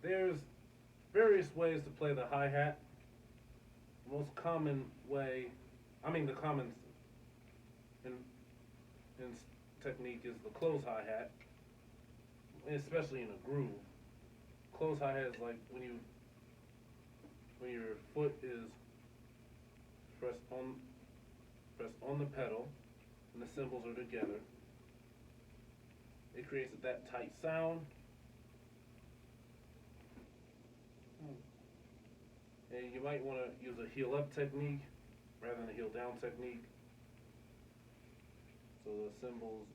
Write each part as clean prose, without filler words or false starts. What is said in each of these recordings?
There's various ways to play the hi-hat. The most common way, the common in, in technique is the close hi-hat, especially in a groove. Close hi-hat is like when your foot is pressed on pressed on the pedal and the cymbals are together. It creates that tight sound. And you might want to use a heel up technique rather than a heel down technique. So the cymbals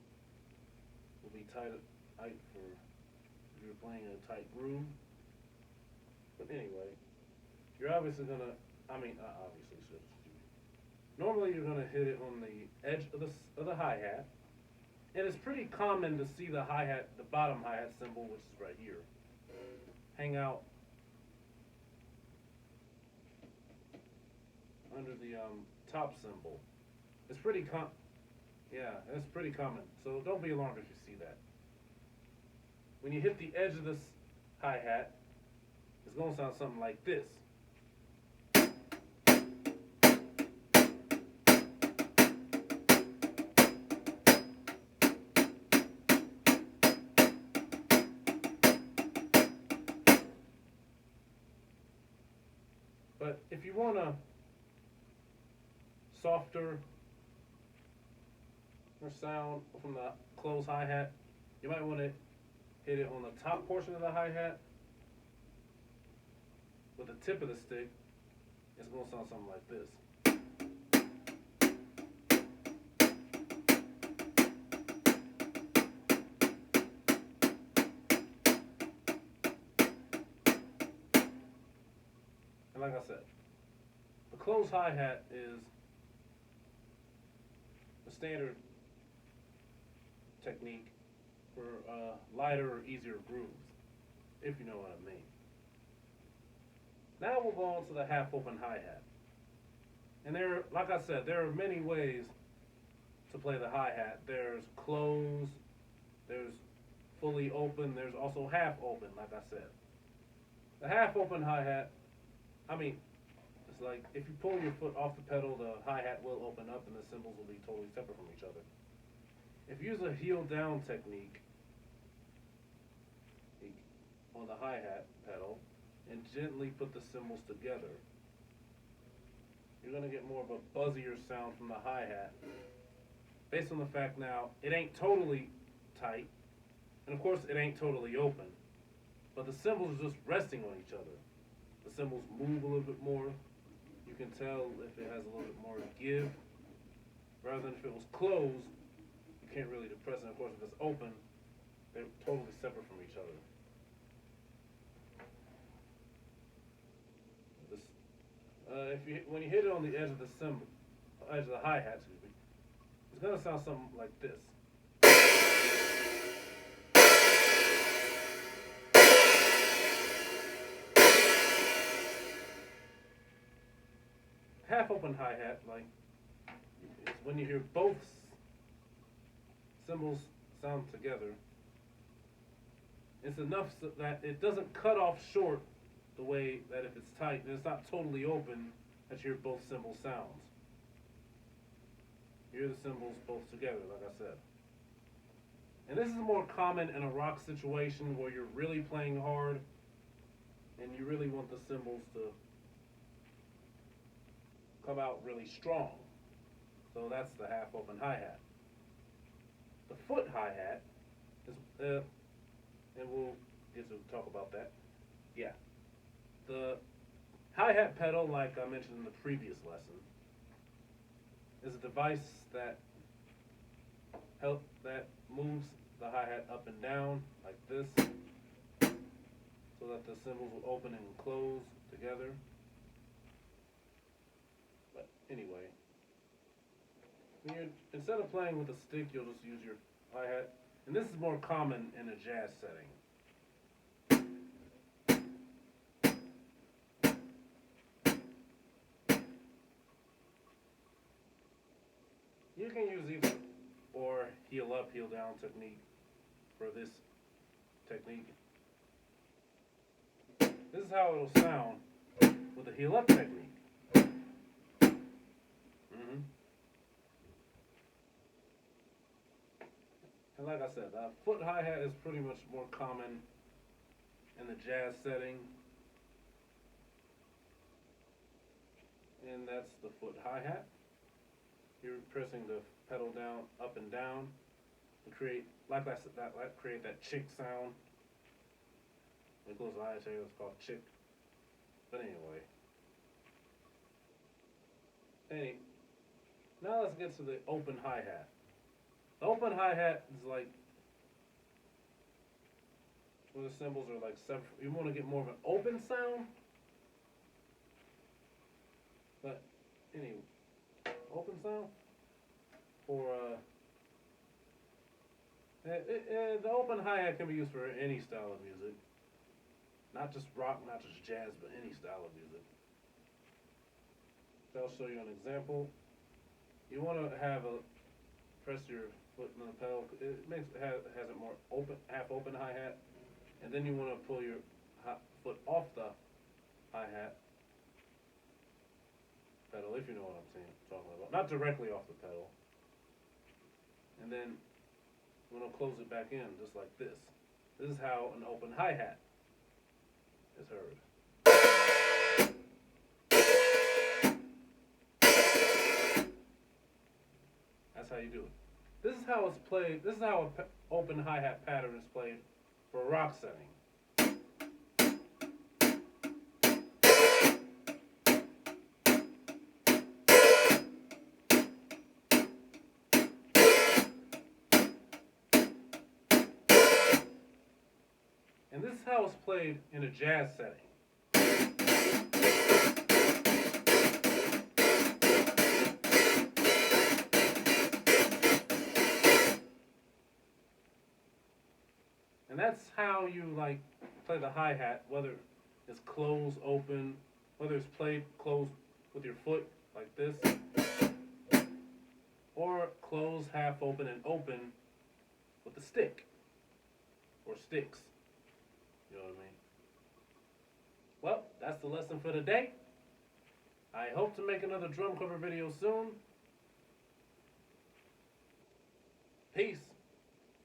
will be tight for if you're playing a tight groove. But anyway, you're obviously gonna. Not obviously, so normally you're gonna hit it on the edge of the hi hat, and it's pretty common to see the hi hat, the bottom hi hat cymbal, which is right here, hang out under the top cymbal. It's pretty yeah, it's pretty common. So don't be alarmed if you see that. When you hit the edge of this hi hat, it's gonna sound something like this. But if you want a softer sound from the closed hi hat, you might want to hit it on the top portion of the hi hat with the tip of the stick. It's going to sound something like this. And like I said, the closed hi hat is the standard technique for lighter or easier grooves, if you know what I mean. Now we'll go on to the half open hi hat. And like I said, there are many ways to play the hi hat. There's closed, there's fully open, there's also half open, like I said. The half open hi hat, it's like if you pull your foot off the pedal, the hi hat will open up and the cymbals will be totally separate from each other. If you use a heel down technique on the hi hat pedal and gently put the cymbals together, you're going to get more of a buzzier sound from the hi hat. Based on the fact now, it ain't totally tight, and of course it ain't totally open, but the cymbals are just resting on each other. The cymbals move a little bit more. You can tell if it has a little bit more give, rather than if it was closed, you can't really depress it. And of course, if it's open, they're totally separate from each other. When you hit it on the edge of the cymbal, edge of the hi hat, it's gonna sound something like this. Half open hi hat, like, is when you hear both cymbals sound together. It's enough so that it doesn't cut off short the way that if it's tight and it's not totally open, that you hear both cymbal sounds. You hear the cymbals both together, like I said. And this is more common in a rock situation where you're really playing hard and you really want the cymbals to come out really strong. So that's the half open hi hat. The foot hi hat is, and we'll get to talk about that. Yeah. The hi hat pedal, like I mentioned in the previous lesson, is a device that moves the hi hat up and down like this, so that the cymbals will open and close together. But anyway, instead of playing with a stick, you'll just use your hi hat, and this is more common in a jazz setting. You can use either or heel up, heel down technique for this technique. how it'll sound with the heel up technique. And like I said, foot hi-hat is pretty much more common in the jazz setting. And that's the foot hi-hat. You're pressing the pedal down, up and down to create, like I said, create that chick sound. It goes I tell you it's called chick. But anyway. Now let's get to the open hi-hat. The open hi-hat is like where the cymbals are like separate. You want to get more of an open sound. But anyway, open sound or the open hi-hat can be used for any style of music. Not just rock, not just jazz, but any style of music. So I'll show you an example. You want to press your foot on the pedal. It has a more open, half open hi-hat, and then you want to pull your foot off the hi-hat pedal, if you know what I'm talking about. Not directly off the pedal. And then you want to close it back in, just like this. This is how an open hi-hat is heard. That's how you do it. This is how it's played. This is how an open hi-hat pattern is played for a rock setting. And this is how it's played in a jazz setting. And that's how you play the hi-hat, whether it's closed, open, whether it's played closed with your foot like this, or closed, half open, and open with the stick, or sticks. You know what I mean? Well, that's the lesson for today. I hope to make another drum cover video soon.